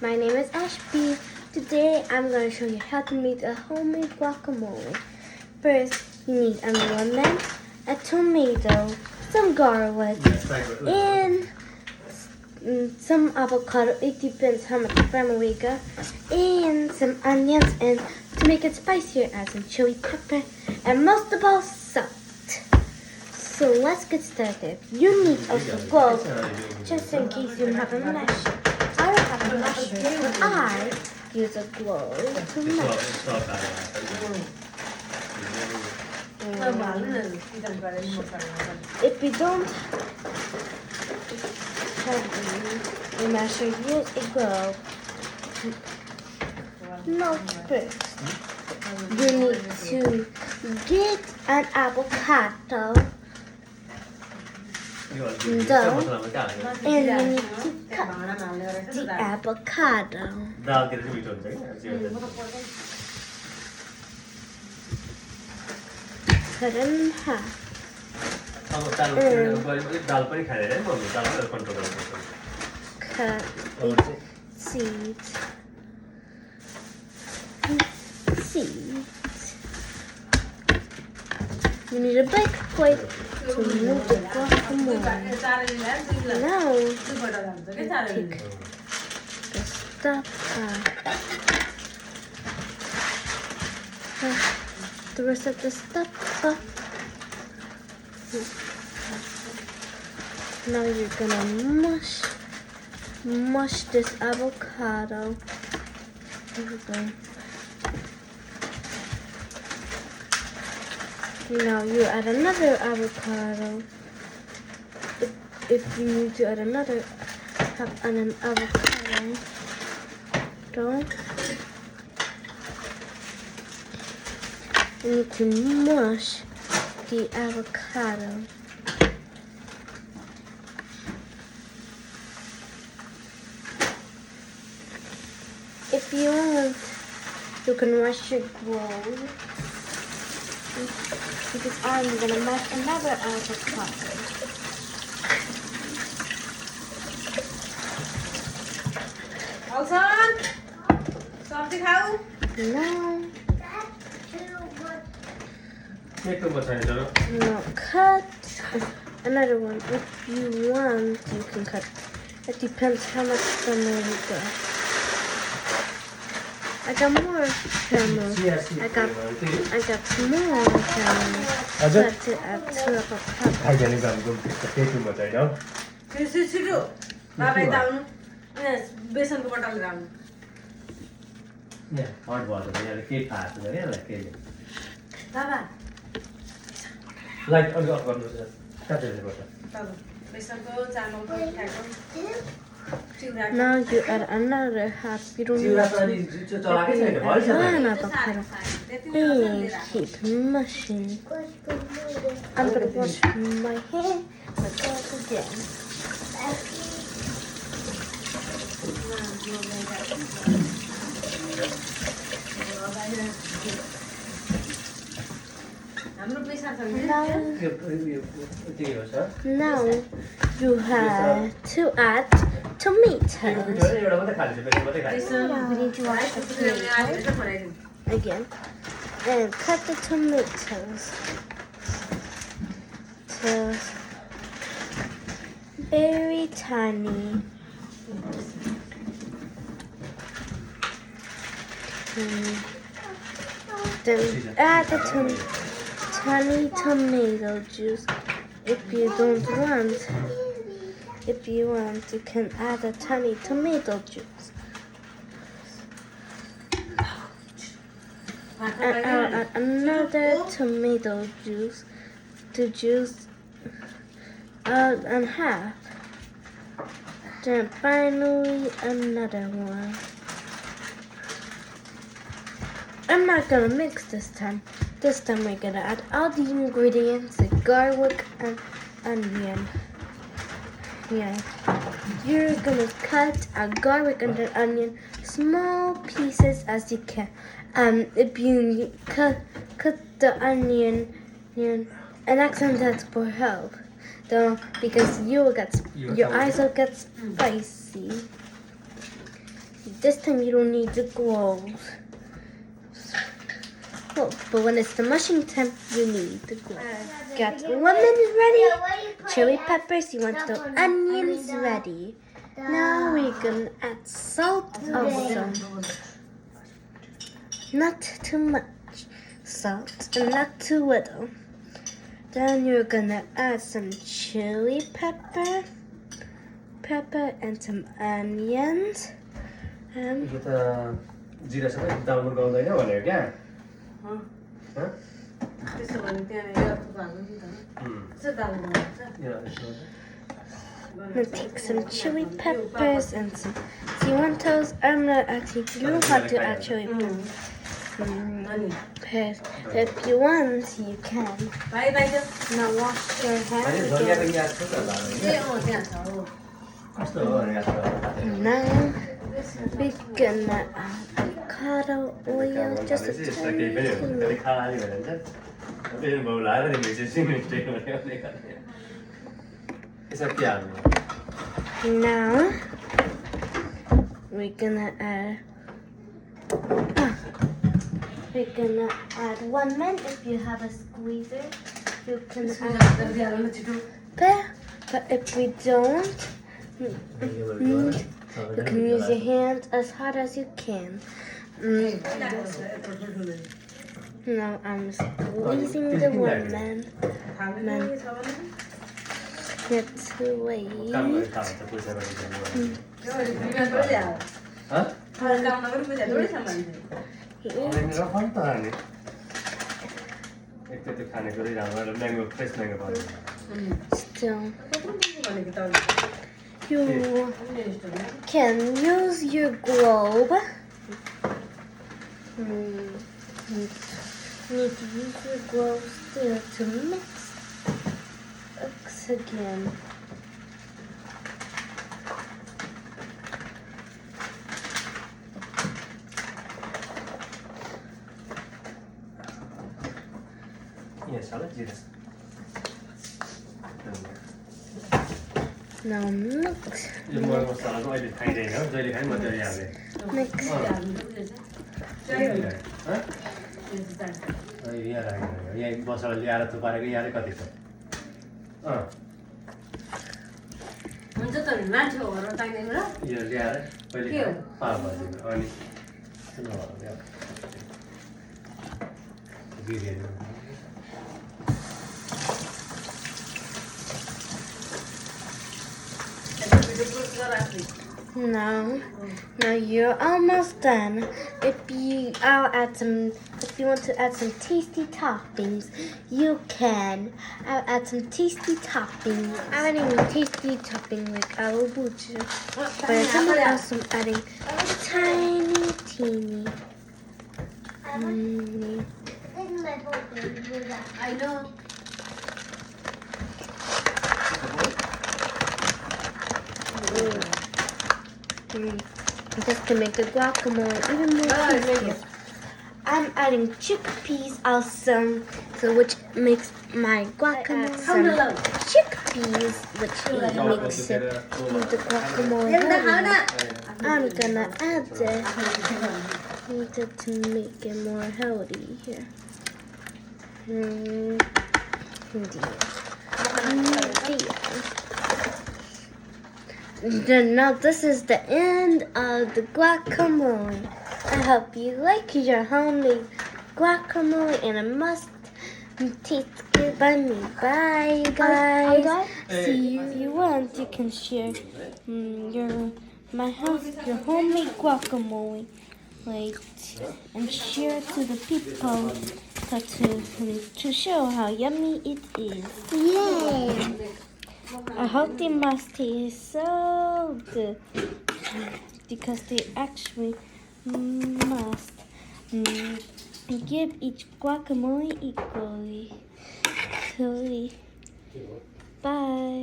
My name is Ashby. Today I'm going to show you how to make a homemade guacamole. First, you need a lemon, a tomato, some garlic, and some avocado. It depends how much family you got. And some onions, and to make it spicier, add some chili pepper, and most of all, salt. So let's get started. You need also gloves, just in case you don't have a mesh. I don't have a mesh, but I use a glove to mesh. If you don't have a mesher, use a glove. Now first, you need to get an avocado. And you need to cut the avocado. Cut it in half. Cut seeds. You need a big plate to move the guacamole. Now, take the stuff out. The rest of the stuff up. Now you're gonna mush this avocado. There we go. Now you add another avocado. If you need to add another, an avocado. You need to mush the avocado. If you want, you can wash your gloves. Because I'm gonna mash another avocado. Alson, something how? Now, cut another one. If you want, you can cut. It depends how much family you got. I got more family. I got more family. That's it. Add two avocado. Sit. Bye down. Yes, besan ko bottle down. Yeah, hot water. Yeah, the cake fast. Yeah, like cake. Baba. Like on the water. Cut it water. Besan ko channel ko khako. Now you add another half. You don't need to add one avocado. And keep mushing. I'm gonna wash my hand again. Now you have to add tomatoes. We need to wash the tomatoes again and cut the tomatoes to very tiny. Then add the tiny tomato juice. If you want, you can add a tiny tomato juice. And add another tomato juice to juice out and half. Then finally another one. I'm not gonna mix this time. This time we're gonna add all the ingredients, the garlic and onion. Yeah. You're gonna cut a garlic and an onion small pieces as you can. If you cut the onion, and accent that for help. Though because your eyes will get spicy. This time you don't need the gloves. Oh, but when it's the mushing time, you need the gloves. Got the lemons ready, chili peppers, you want the onions ready. Now we're gonna add salt also. Not too much salt and not too little. Then you're gonna add some chili pepper and some onions. And यो त जिरासँग दाल मुर्गाउँदैन भनेको क्या हँ, हँ? त्यसो भने त्यहाँनिर अर्को भाल्नु नि त। त्यसो दाल बनाउँछ। यो यसो गर्दा। I'm gonna take some chili peppers and some. Do you want those? I'm not actually. You don't have to add chili peppers. If you want, you can. भाइ बाहिर Now wash your होइन, hands धनियाँको again. याद छ त होला होइन? त्यहाँ छ हो। कस्तो हो भनेर याद छ। Now we're gonna add avocado oil, just a यस्तो केही पनि tiny हुन्छ, bit. कहिले खाली भन्छ। फेरि बाउ लाएर नि मिक्सी सिमेन्ट भने यसो के हाल्नु? Now we're gonna add lemon. If you have a squeezer, you can add गरिहाल्नु छिटो। there. But if we don't, you can use your hands as hard as you can. Now I'm squeezing the lemon. खानु छ भने Let's काम wait. गरेर थाहा हुन्छ पैसा गरेर गर्नु। यो बिमार परिहाल्यो। हँ? काम नगरी पैसा थोरै छ मान्छे। अरे रफ नि त अनि। एक त त्यो खानेकुरै राम्रो म्याङ्गो फ्रेस म्याङ्गो पाउँदैन। Still, भनेको त you can use your globe. Need to use your globe still to mix again. यहाँ साला जिरा। Now mix. यो मर मसलाको अहिले खाइँदैन हो, जहिले खाए म त्यही हाल्ने। Mix. हँ? यहाँ राखेको यहाँ मसला ल्याएर थुपारेको यहाँले कति छ? हुन्छ त नि मान्छे हो घरमा चाहिँदैन र यो ल्याएर पहिले के हो? पाव भाजिनु अनि biryani Now you're almost done. If you want to add some tasty toppings, you can. I'll add some tasty toppings. I'm adding a tasty topping like alubucha, but I'm also adding tiny, teeny. I know. Just to make the guacamole even more tasty. I'm adding chickpeas also, which makes my guacamole some chickpeas, which makes it make the guacamole healthy. I'm gonna add this to make it more healthy here. Now this is the end of the guacamole. I hope you like your homemade guacamole and it must taste good by me. Bye guys. See you if you want. You can share your homemade guacamole, and share it to the people to show how yummy it is. Yay! I hope they must taste so good because they actually must give each guacamole equally. Bye.